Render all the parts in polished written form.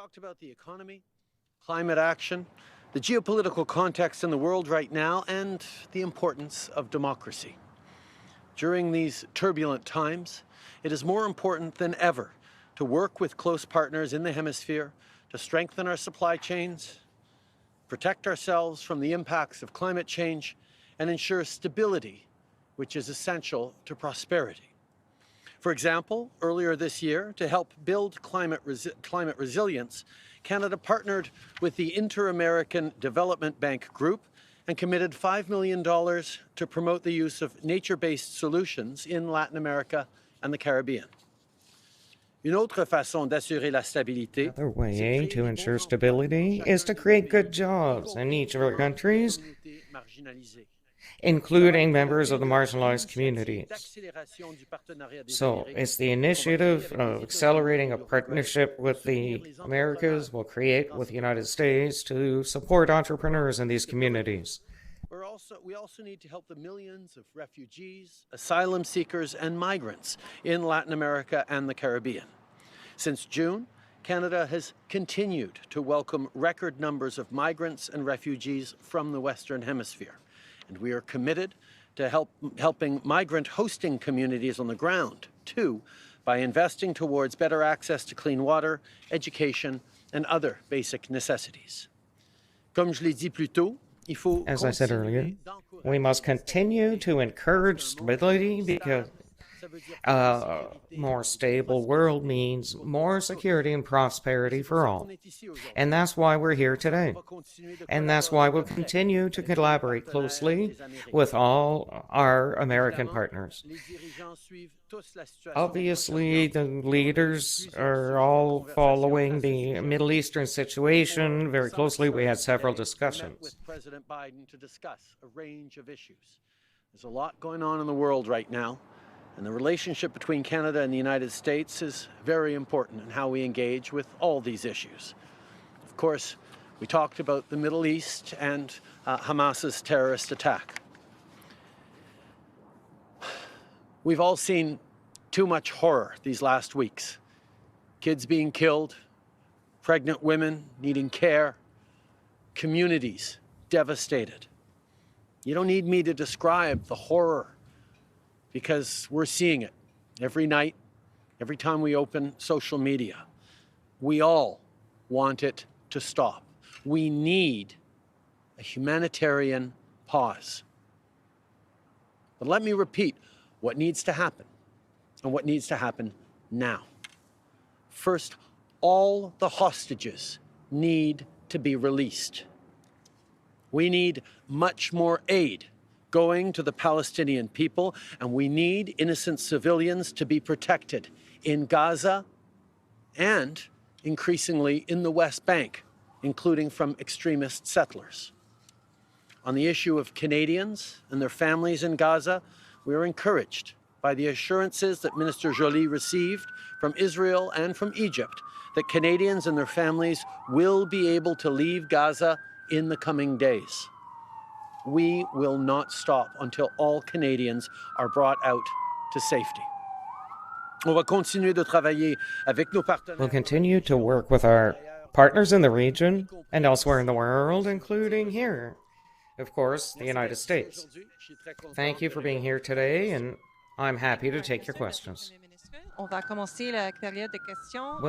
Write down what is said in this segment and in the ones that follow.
talked about the economy, climate action, the geopolitical context in the world right now, and the importance of democracy. During these turbulent times, it is more important than ever to work with close partners in the hemisphere to strengthen our supply chains, protect ourselves from the impacts of climate change, and ensure stability, which is essential to prosperity. For example, earlier this year, to help build climate resilience, Canada partnered with the Inter-American Development Bank Group and committed $5 million to promote the use of nature-based solutions in Latin America and the Caribbean. Another way to ensure stability is to create good jobs in each of our countries, including members of the marginalized communities. So it's the initiative of accelerating a partnership with the Americas will create with the United States to support entrepreneurs in these communities. We also need to help the millions of refugees, asylum seekers, and migrants in Latin America and the Caribbean. Since June, Canada has continued to welcome record numbers of migrants and refugees from the Western Hemisphere. And we are committed to helping migrant hosting communities on the ground, too, by investing towards better access to clean water, education, and other basic necessities. Comme je l'ai dit plus tôt, as I said earlier, we must continue to encourage stability because a more stable world means more security and prosperity for all. And that's why we're here today. And that's why we'll continue to collaborate closely with all our American partners. Obviously, the leaders are all following the Middle Eastern situation very closely. We had several discussions with President Biden to discuss a range of issues. There's a lot going on in the world right now. And the relationship between Canada and the United States is very important in how we engage with all these issues. Of course, we talked about the Middle East and Hamas's terrorist attack. We've all seen too much horror these last weeks. Kids being killed, pregnant women needing care, communities devastated. You don't need me to describe the horror, because we're seeing it every night, every time we open social media. We all want it to stop. We need a humanitarian pause. But let me repeat what needs to happen and what needs to happen now. First, all the hostages need to be released. We need much more aid going to the Palestinian people, and we need innocent civilians to be protected in Gaza and increasingly in the West Bank, including from extremist settlers. On the issue of Canadians and their families in Gaza, we are encouraged by the assurances that Minister Joly received from Israel and from Egypt that Canadians and their families will be able to leave Gaza in the coming days. We will not stop until all Canadians are brought out to safety. We'll continue to work with our partners in the region and elsewhere in the world, including here, of course, the United States. Thank you for being here today, and I'm happy to take your questions. We'll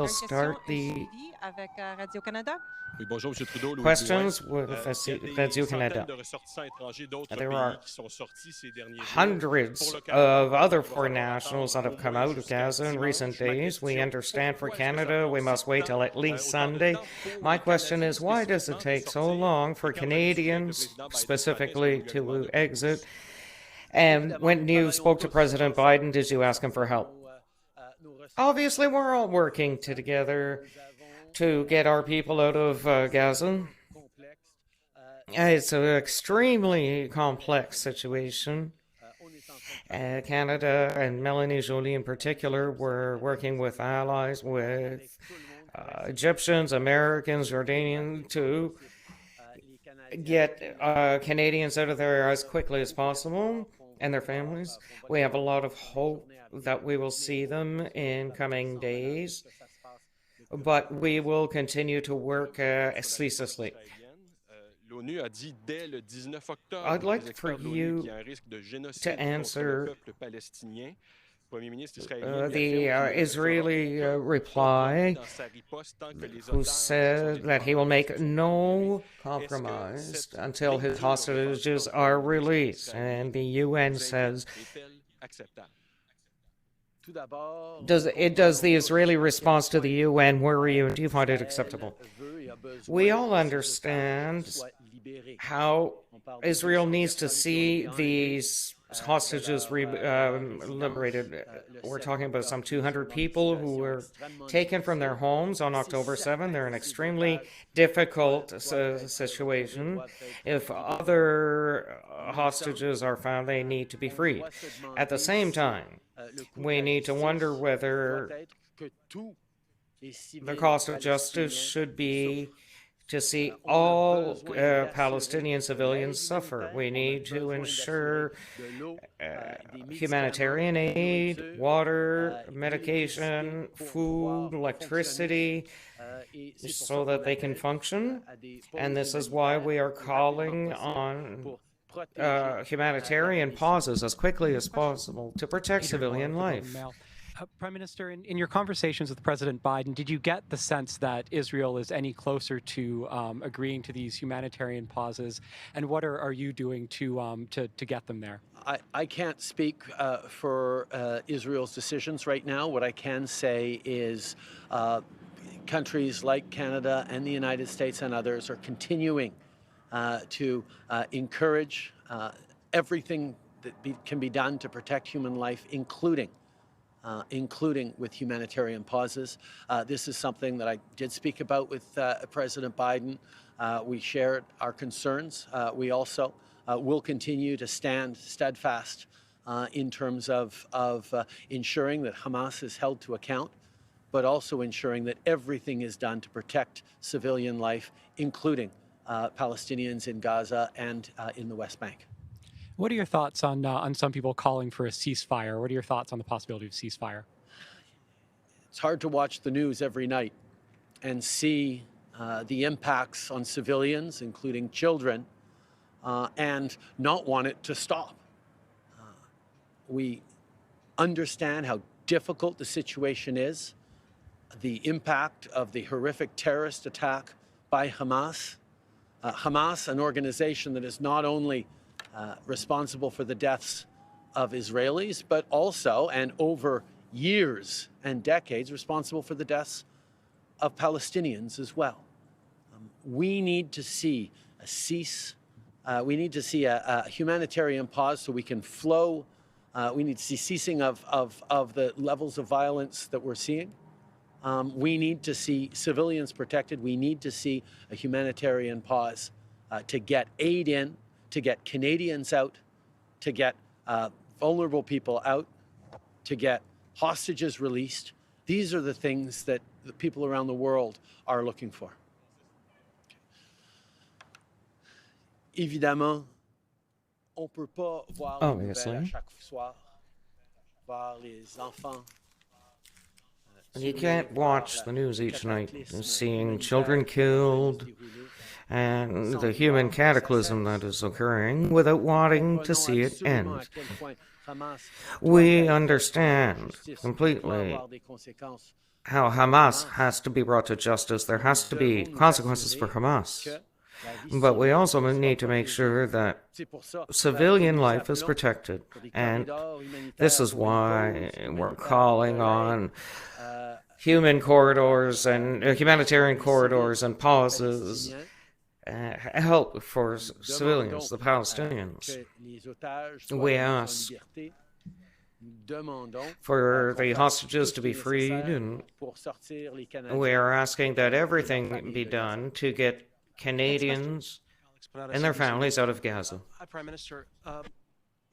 start the questions with Radio-Canada. There are hundreds of other foreign nationals that have come out of Gaza in recent days. We understand for Canada, we must wait till at least Sunday. My question is, why does it take so long for Canadians, specifically, to exit? And when you spoke to President Biden, did you ask him for help? Obviously, we're all working together to get our people out of Gaza. It's an extremely complex situation. Canada and Melanie Joly in particular were working with allies, with Egyptians, Americans, Jordanians, to get Canadians out of there as quickly as possible and their families. We have a lot of hope that we will see them in coming days. but we will continue to work ceaselessly. I'd like for you to answer the Israeli reply, who said that he will make no compromise until his hostages are released. And the UN says, does the Israeli response to the UN worry you, and do you find it acceptable? We all understand how Israel needs to see these hostages liberated. We're talking about some 200 people who were taken from their homes on October 7. They're in an extremely difficult situation. If other hostages are found, they need to be freed. At the same time, we need to wonder whether the cost of justice should be to see all Palestinian civilians suffer. We need to ensure humanitarian aid, water, medication, food, electricity, so that they can function. And this is why we are calling on humanitarian pauses as quickly as possible to protect civilian life. Prime Minister, in your conversations with President Biden, did you get the sense that Israel is any closer to agreeing to these humanitarian pauses? And what are you doing to get them there? I can't speak for Israel's decisions right now. What I can say is countries like Canada and the United States and others are continuing to encourage everything that can be done to protect human life, including with humanitarian pauses. This is something that I did speak about with President Biden. We shared our concerns. We also will continue to stand steadfast in terms of ensuring that Hamas is held to account, but also ensuring that everything is done to protect civilian life, including Palestinians in Gaza and in the West Bank. What are your thoughts on some people calling for a ceasefire? What are your thoughts on the possibility of ceasefire? It's hard to watch the news every night and see the impacts on civilians, including children, and not want it to stop. We understand how difficult the situation is, the impact of the horrific terrorist attack by Hamas. Hamas, an organization that is not only responsible for the deaths of Israelis, but also, and over years and decades, responsible for the deaths of Palestinians as well. We need to see a cease. We need to see a humanitarian pause so we can flow. We need to see ceasing of the levels of violence that we're seeing. We need to see civilians protected. We need to see a humanitarian pause to get aid in, to get Canadians out, to get vulnerable people out, to get hostages released. These are the things that the people around the world are looking for. Évidemment, on peut pas voir les nouvelles à chaque soir, voir les enfants. You can't watch the news each night, seeing children killed and the human cataclysm that is occurring without wanting to see it end. We understand completely how Hamas has to be brought to justice. There has to be consequences for Hamas. But we also need to make sure that civilian life is protected. And this is why we're calling on human corridors and humanitarian corridors and pauses, help for civilians, the Palestinians. We ask for the hostages to be freed, and we are asking that everything be done to get Canadians and their families out of Gaza. Prime Minister,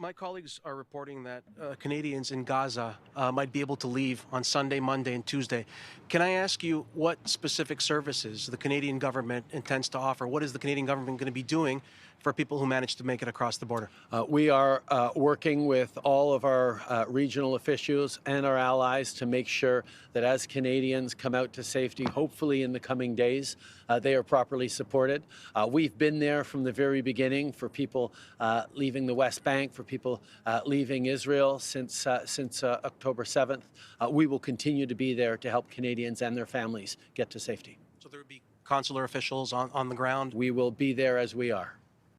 My colleagues are reporting that Canadians in Gaza might be able to leave on Sunday, Monday, and Tuesday. Can I ask you what specific services the Canadian government intends to offer? What is the Canadian government going to be doing for people who manage to make it across the border? We are working with all of our regional officials and our allies to make sure that as Canadians come out to safety, hopefully in the coming days, they are properly supported. We've been there from the very beginning for people leaving the West Bank, for people leaving Israel since October 7th. We will continue to be there to help Canadians and their families get to safety. So there would be consular officials on the ground? We will be there as we are.